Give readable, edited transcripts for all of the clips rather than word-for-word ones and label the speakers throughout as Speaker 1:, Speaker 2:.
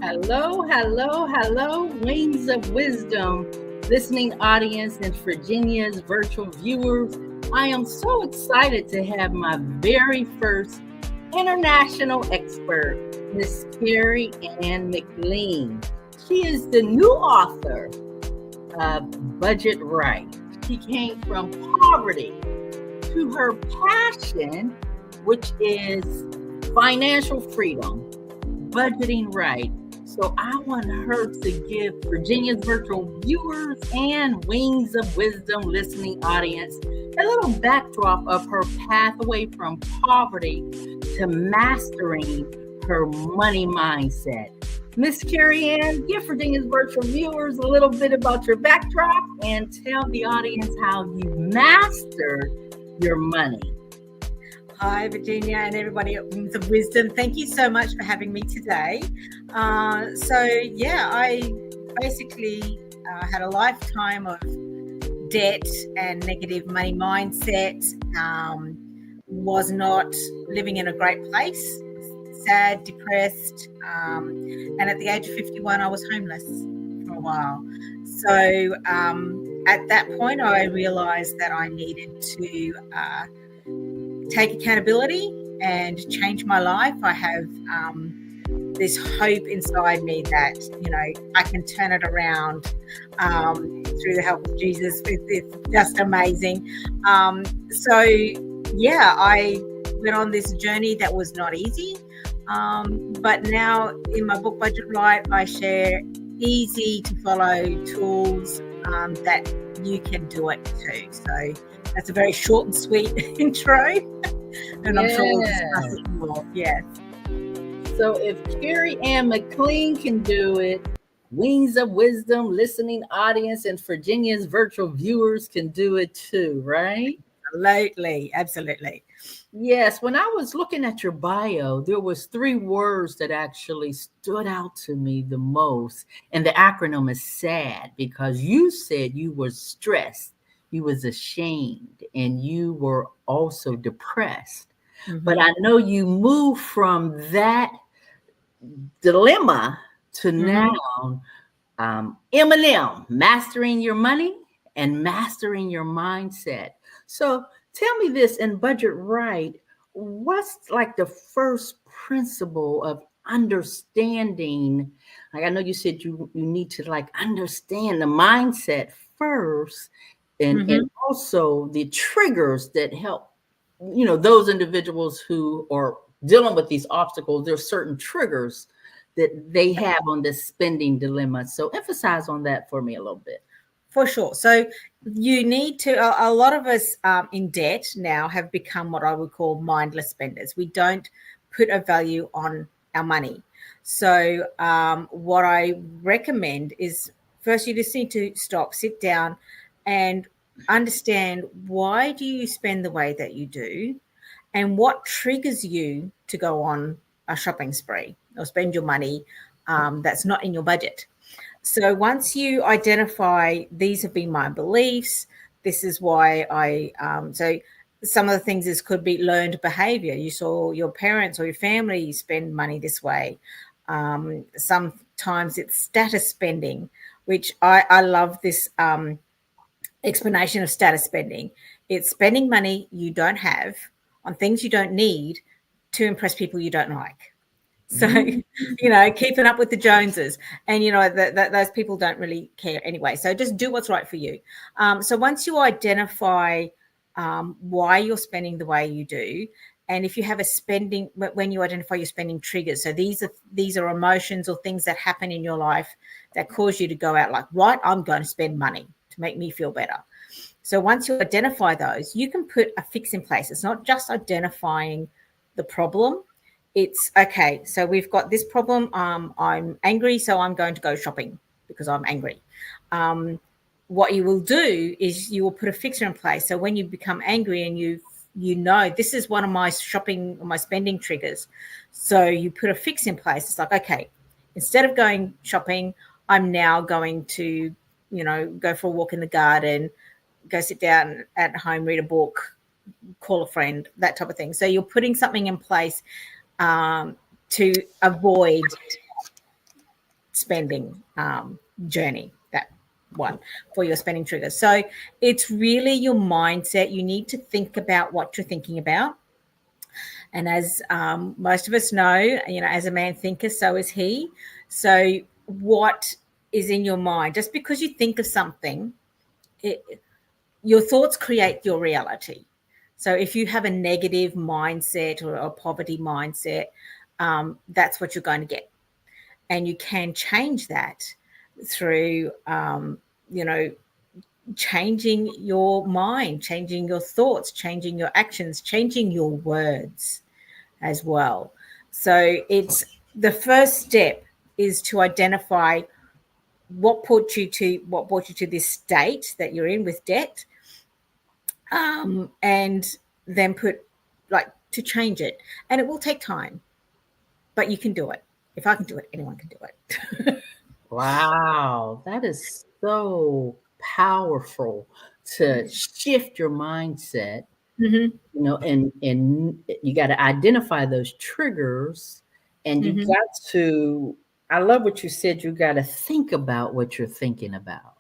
Speaker 1: Hello, hello, hello, Wings of Wisdom, listening audience and Virginia's virtual viewers. I am so excited to have my very first international expert, Miss Carrie Ann McLean. She is the new author of Budget Right. She came from poverty to her passion, which is financial freedom, budgeting right. So I want her to give Virginia's virtual viewers and Wings of Wisdom listening audience a little backdrop of her pathway from poverty to mastering her money mindset. Miss Carrie Ann, give Virginia's virtual viewers a little bit about your backdrop and tell the audience how you mastered your money.
Speaker 2: Hi, Virginia, and everybody at Wings of Wisdom. Thank you so much for having me today. I basically had a lifetime of debt and negative money mindset, was not living in a great place, sad, depressed, and at the age of 51, I was homeless for a while. So at that point, I realized that I needed to take accountability and change my life. I have this hope inside me that, I can turn it around through the help of Jesus. It's just amazing. I went on this journey that was not easy. But now in my book, Budget Right, I share easy to follow tools that you can do it too. So that's a very short and sweet intro, and I'm sure we'll discuss it more. Yes.
Speaker 1: So if Carrie Ann McLean can do it, Wings of Wisdom listening audience and Virginia's virtual viewers can do it too, right?
Speaker 2: Absolutely.
Speaker 1: Yes, when I was looking at your bio, there was 3 words that actually stood out to me the most. And the acronym is SAD, because you said you were stressed, you was ashamed, and you were also depressed. Mm-hmm. But I know you moved from that dilemma to now M&M, mastering your money and mastering your mindset. So tell me this, in Budget Right, what's like the first principle of understanding? Like, I know you said you need to like understand the mindset first, and also the triggers that help, those individuals who are dealing with these obstacles. There's certain triggers that they have on this spending dilemma. So emphasize on that for me a little bit.
Speaker 2: For sure. So you need to, a lot of us in debt now have become what I would call mindless spenders. We don't put a value on our money. So what I recommend is, first you just need to stop, sit down and understand, why do you spend the way that you do, and what triggers you to go on a shopping spree or spend your money that's not in your budget. So once you identify, these have been my beliefs, this is why so some of the things could be learned behavior. You saw your parents or your family spend money this way. Sometimes it's status spending, which I love this explanation of status spending. It's spending money you don't have on things you don't need to impress people you don't like. So, keeping up with the Joneses, and, those people don't really care anyway. So just do what's right for you. So once you identify why you're spending the way you do, and if you have when you identify your spending triggers, so these are emotions or things that happen in your life that cause you to go out like, right, I'm going to spend money to make me feel better. So once you identify those, you can put a fix in place. It's not just identifying the problem. It's okay, so we've got this problem. I'm angry, so I'm going to go shopping because I'm angry. What you will do is you will put a fixer in place. So when you become angry and you this is one of my shopping or my spending triggers, so you put a fix in place. It's like, okay, instead of going shopping, I'm now going to, go for a walk in the garden, go sit down at home, read a book, call a friend, that type of thing. So you're putting something in place to avoid spending journey, that one for your spending triggers. So it's really your mindset. You need to think about what you're thinking about. And as most of us know, as a man thinketh, so is he. So what is in your mind? Just because you think of something, your thoughts create your reality. So if you have a negative mindset or a poverty mindset, that's what you're going to get. And you can change that through, changing your mind, changing your thoughts, changing your actions, changing your words as well. So it's the first step is to identify what brought you to this state that you're in with debt, and then to change it. And it will take time, but you can do it. If I can do it, anyone can do it.
Speaker 1: Wow, that is so powerful to shift your mindset,
Speaker 2: Mm-hmm.
Speaker 1: and you got to identify those triggers, and you
Speaker 2: Mm-hmm.
Speaker 1: got to, I love what you said, you got to think about what you're thinking about.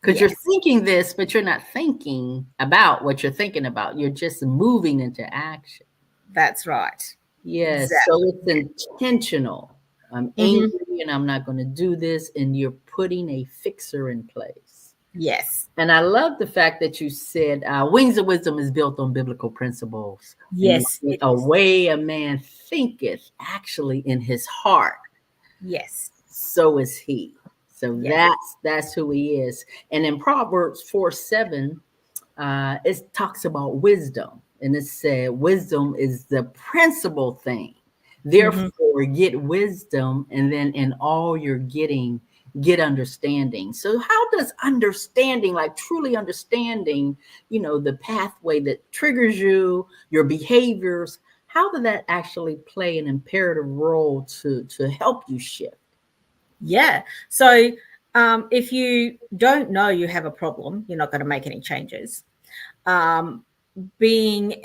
Speaker 1: Because you're
Speaker 2: Yes,
Speaker 1: thinking this, but you're not thinking about what you're thinking about. You're just moving into action.
Speaker 2: that's right.
Speaker 1: Yes, so
Speaker 2: Exactly.
Speaker 1: it's intentional. I'm
Speaker 2: Mm-hmm.
Speaker 1: angry and I'm not going to do this, and you're putting a fixer in place.
Speaker 2: Yes.
Speaker 1: And I love the fact that you said Wings of Wisdom is built on biblical principles. And you
Speaker 2: Yes,
Speaker 1: said,
Speaker 2: it
Speaker 1: a
Speaker 2: is.
Speaker 1: way a man thinketh, actually in his heart,
Speaker 2: Yes.
Speaker 1: so is he. So
Speaker 2: Yes.
Speaker 1: that's who he is. And in Proverbs 4:7, it talks about wisdom, and it said wisdom is the principal thing.
Speaker 2: Mm-hmm.
Speaker 1: Therefore get wisdom, and then in all you're getting, get understanding. So how does understanding, like truly understanding, the pathway that triggers you, your behaviors, how did that actually play an imperative role to help you shift?
Speaker 2: Yeah. So if you don't know you have a problem, you're not going to make any changes. Um, being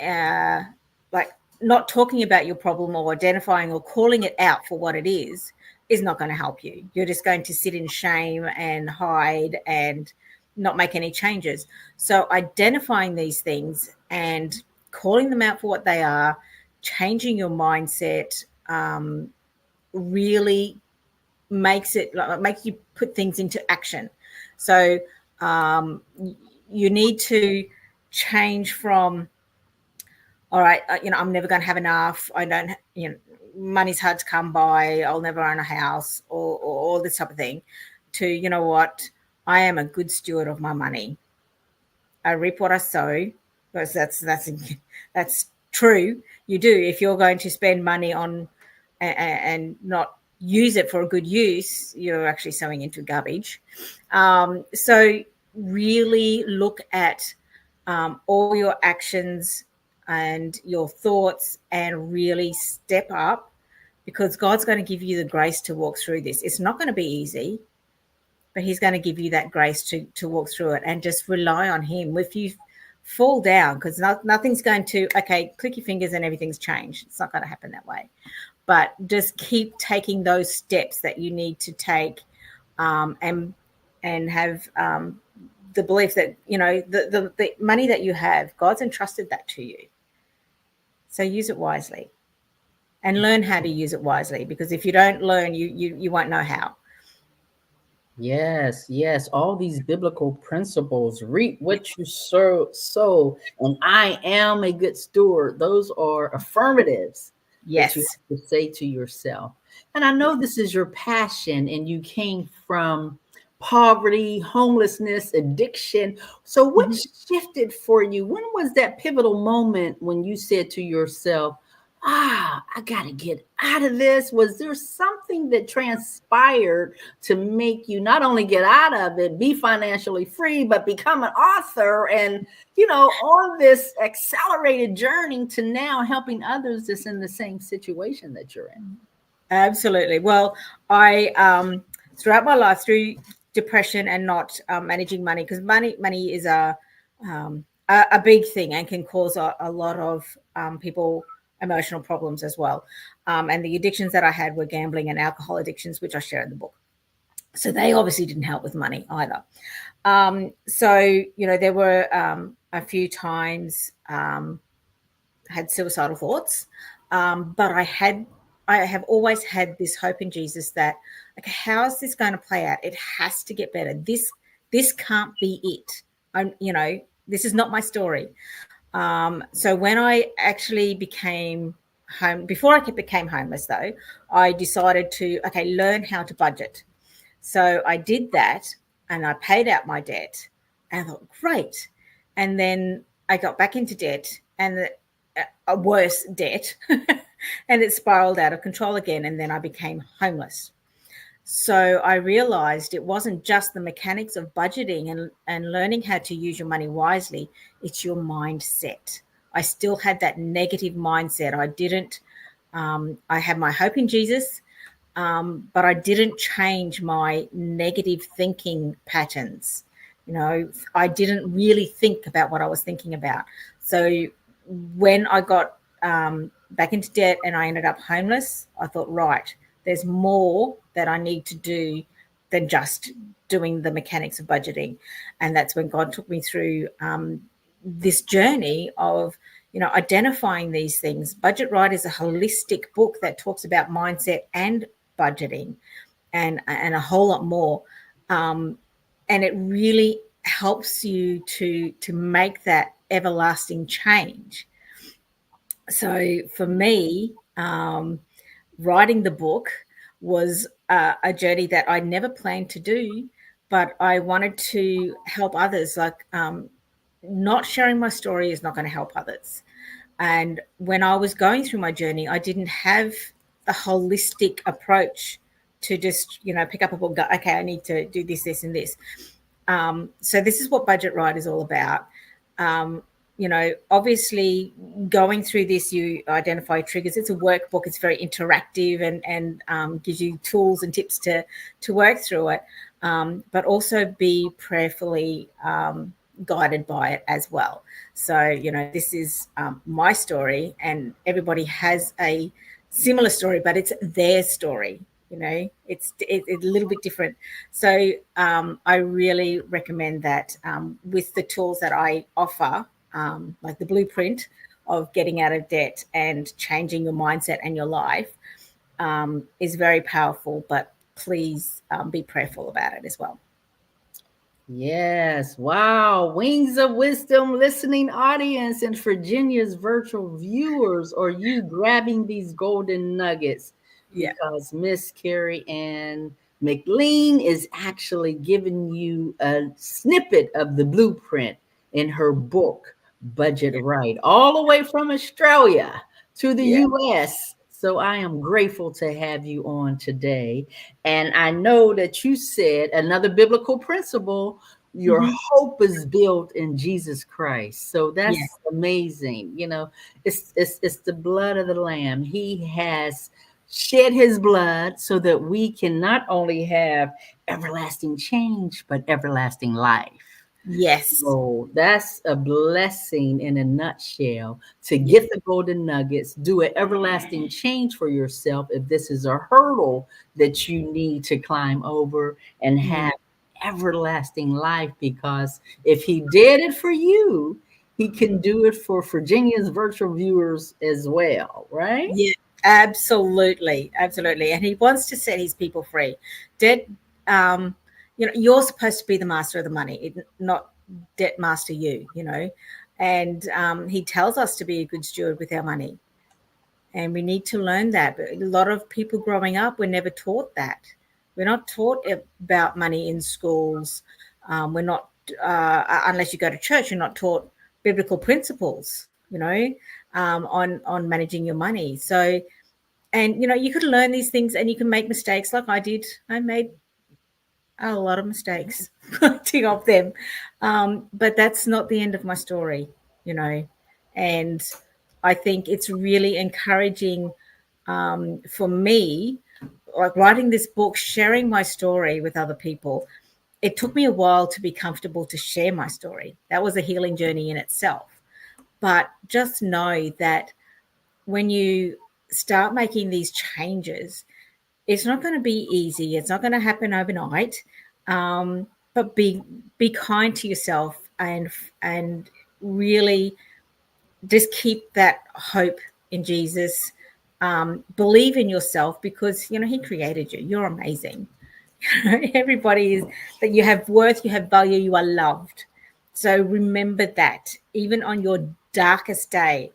Speaker 2: like not talking about your problem or identifying or calling it out for what it is not going to help you. You're just going to sit in shame and hide and not make any changes. So identifying these things and calling them out for what they are, changing your mindset, really makes you put things into action. So um, you need to change from, all right, I'm never going to have enough. I don't, money's hard to come by. I'll never own a house, or all this type of thing, to, you know what, I am a good steward of my money. I reap what I sow, because that's true. You do. If you're going to spend money on and not use it for a good use, you're actually sowing into garbage. So really look at all your actions and your thoughts, and really step up, because God's going to give you the grace to walk through this. It's not going to be easy, but he's going to give you that grace to walk through it, and just rely on him. If you fall down, because nothing's going to, okay, click your fingers and everything's changed. It's not going to happen that way. But just keep taking those steps that you need to take, and have the belief that, the money that you have, God's entrusted that to you. So use it wisely and learn how to use it wisely, because if you don't learn, you won't know how.
Speaker 1: Yes, yes. All these biblical principles, reap what you sow, and I am a good steward. Those are affirmatives that you
Speaker 2: Yes.
Speaker 1: have to say to yourself. And I know this is your passion, and you came from poverty, homelessness, addiction. So, what
Speaker 2: Mhm.
Speaker 1: shifted for you? When was that pivotal moment when you said to yourself, I got to get out of this? Was there something that transpired to make you not only get out of it, be financially free, but become an author and, on this accelerated journey to now helping others that's in the same situation that you're in?
Speaker 2: Absolutely. Well, I throughout my life, through depression and not managing money, because money is a big thing and can cause a lot of people emotional problems as well. And the addictions that I had were gambling and alcohol addictions, which I share in the book. So they obviously didn't help with money either. So, there were a few times had suicidal thoughts, but I have always had this hope in Jesus that, okay, how is this going to play out? It has to get better. This can't be it. This is not my story. So when I actually became before I became homeless, though, I decided to learn how to budget. So I did that, and I paid out my debt, and I thought, great. And then I got back into debt, and a worse debt, and it spiraled out of control again. And then I became homeless. So I realized it wasn't just the mechanics of budgeting and learning how to use your money wisely, it's your mindset. I still had that negative mindset. I had my hope in Jesus, but I didn't change my negative thinking patterns. I didn't really think about what I was thinking about. So when I got back into debt and I ended up homeless, I thought, right, there's more that I need to do than just doing the mechanics of budgeting. And that's when God took me through this journey of, identifying these things. Budget Right is a holistic book that talks about mindset and budgeting and a whole lot more. And it really helps you to make that everlasting change. So for me, writing the book was a journey that I never planned to do, but I wanted to help others. Like, not sharing my story is not going to help others. And when I was going through my journey, I didn't have a holistic approach to just, pick up a book and go, okay, I need to do this, this, and this. So this is what Budget Right is all about. Obviously going through this, you identify triggers. It's a workbook. It's very interactive and gives you tools and tips to work through it, but also be prayerfully guided by it as well. So, this is my story, and everybody has a similar story, but it's their story. It's a little bit different. So I really recommend that with the tools that I offer, like the blueprint of getting out of debt and changing your mindset and your life, is very powerful. But please be prayerful about it as well.
Speaker 1: Yes. Wow. Wings of Wisdom listening audience and Virginia's virtual viewers, are you grabbing these golden nuggets?
Speaker 2: Yeah.
Speaker 1: Because Miss Carrie Ann McLean is actually giving you a snippet of the blueprint in her book, Budget Right, all the way from Australia to the
Speaker 2: Yeah.
Speaker 1: US. So I am grateful to have you on today. And I know that you said another biblical principle, your
Speaker 2: Mm-hmm.
Speaker 1: hope is built in Jesus Christ. So
Speaker 2: Yeah.
Speaker 1: that's amazing. It's the blood of the lamb. He has shed his blood so that we can not only have everlasting change, but everlasting life.
Speaker 2: Yes.
Speaker 1: So that's a blessing in a nutshell, to
Speaker 2: Yeah.
Speaker 1: get the golden nuggets, do an everlasting change for yourself if this is a hurdle that you need to climb over, and
Speaker 2: Mm.
Speaker 1: have everlasting life. Because if he did it for you, he can do it for Virginia's virtual viewers as well, right?
Speaker 2: Yeah. Absolutely. Absolutely. And he wants to set his people free. Debt, you're supposed to be the master of the money, not debt master you. And he tells us to be a good steward with our money. And we need to learn that. But a lot of people growing up were never taught that. We're not taught about money in schools. We're not, unless you go to church, you're not taught biblical principles, on managing your money. So, and you could learn these things, and you can make mistakes like I did. I made a lot of mistakes putting off them, but that's not the end of my story. And I think it's really encouraging, for me, like writing this book, sharing my story with other people. It took me a while to be comfortable to share my story. That was a healing journey in itself. But just know that when you start making these changes, It's not going to be easy. It's not going to happen overnight. But be kind to yourself, and really just keep that hope in Jesus. Believe in yourself, because He created you. You're amazing. Everybody is, that you have worth, you have value, you are loved. So remember that even on your darkest day,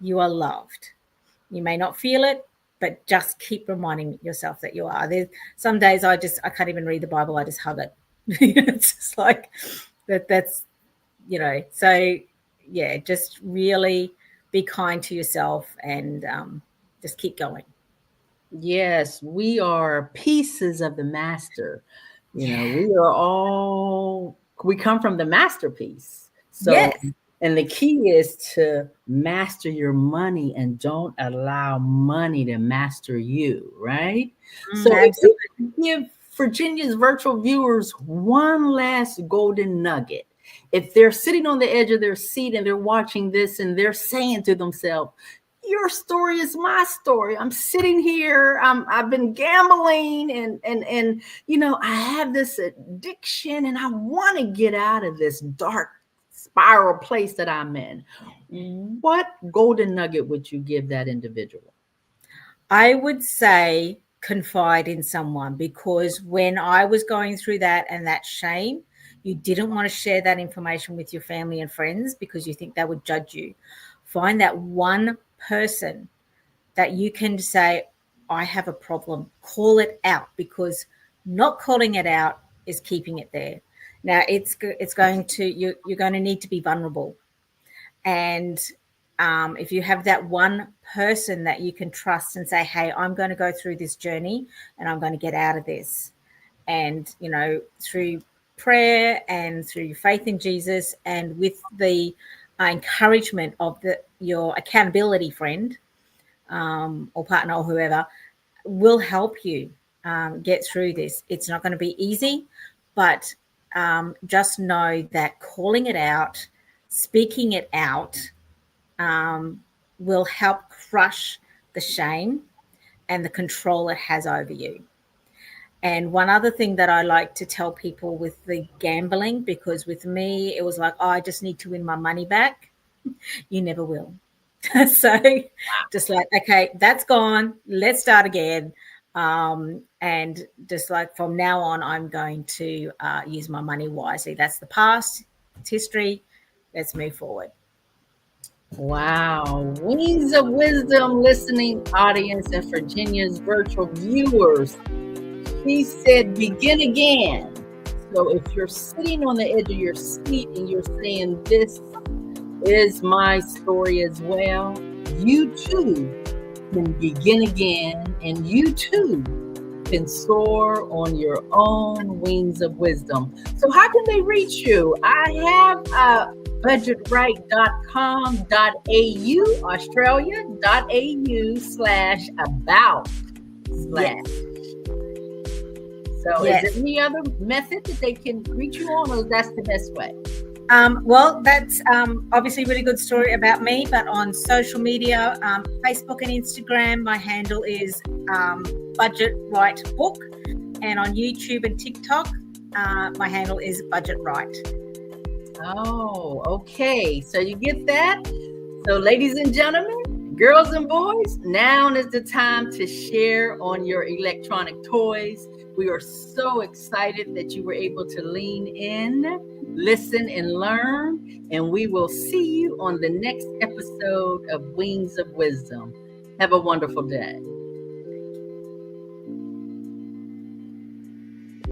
Speaker 2: you are loved. You may not feel it, but just keep reminding yourself that you are. There's some days I can't even read the Bible. I just hug it. It's just like that's so yeah, just really be kind to yourself, and just keep going.
Speaker 1: Yes, we are pieces of the master.
Speaker 2: Yeah.
Speaker 1: We come from the masterpiece. So,
Speaker 2: Yes.
Speaker 1: and the key is to master your money and don't allow money to master you, right? So, if you
Speaker 2: Absolutely.
Speaker 1: could give Virginia's virtual viewers one last golden nugget, if they're sitting on the edge of their seat and they're watching this and they're saying to themselves, your story is my story. I'm sitting here. I've been gambling, and I have this addiction, and I want to get out of this dark spiral place that I'm in. What golden nugget would you give that individual?
Speaker 2: I would say confide in someone, because when I was going through that and that shame, you didn't want to share that information with your family and friends because you think they would judge you. Find that one person that you can say, I have a problem, call it out, because not calling it out is keeping it there. Now it's going to, you're going to need to be vulnerable. And if you have that one person that you can trust and say, hey, I'm going to go through this journey and I'm going to get out of this. And, through prayer and through your faith in Jesus, and with the encouragement of your accountability friend, or partner or whoever, will help you get through this. It's not going to be easy, but just know that calling it out, speaking it out, will help crush the shame and the control it has over you. And one other thing that I like to tell people with the gambling, because with me, it was like, oh, I just need to win my money back. You never will. So just like, okay, that's gone. Let's start again. And just like from now on, I'm going to use my money wisely. That's the past. It's history. Let's move forward.
Speaker 1: Wow. Wings of Wisdom listening audience and Virginia's virtual viewers. He said, begin again. So if you're sitting on the edge of your seat and you're saying, this is my story as well, you too can begin again, and you too can soar on your own wings of wisdom. So how can they reach you? I have budgetright.com.au, Australia.au/about/.
Speaker 2: Yes.
Speaker 1: So yes. Is there any other method that they can reach you on, or that's the best way?
Speaker 2: Well, that's obviously a really good story about me, but on social media, Facebook and Instagram, my handle is Budget Right Book, and on YouTube and TikTok, my handle is Budget Right.
Speaker 1: Oh, okay. So you get that? So ladies and gentlemen, girls and boys, now is the time to share on your electronic toys. We are so excited that you were able to lean in, listen, and learn. And we will see you on the next episode of Wings of Wisdom. Have a wonderful day.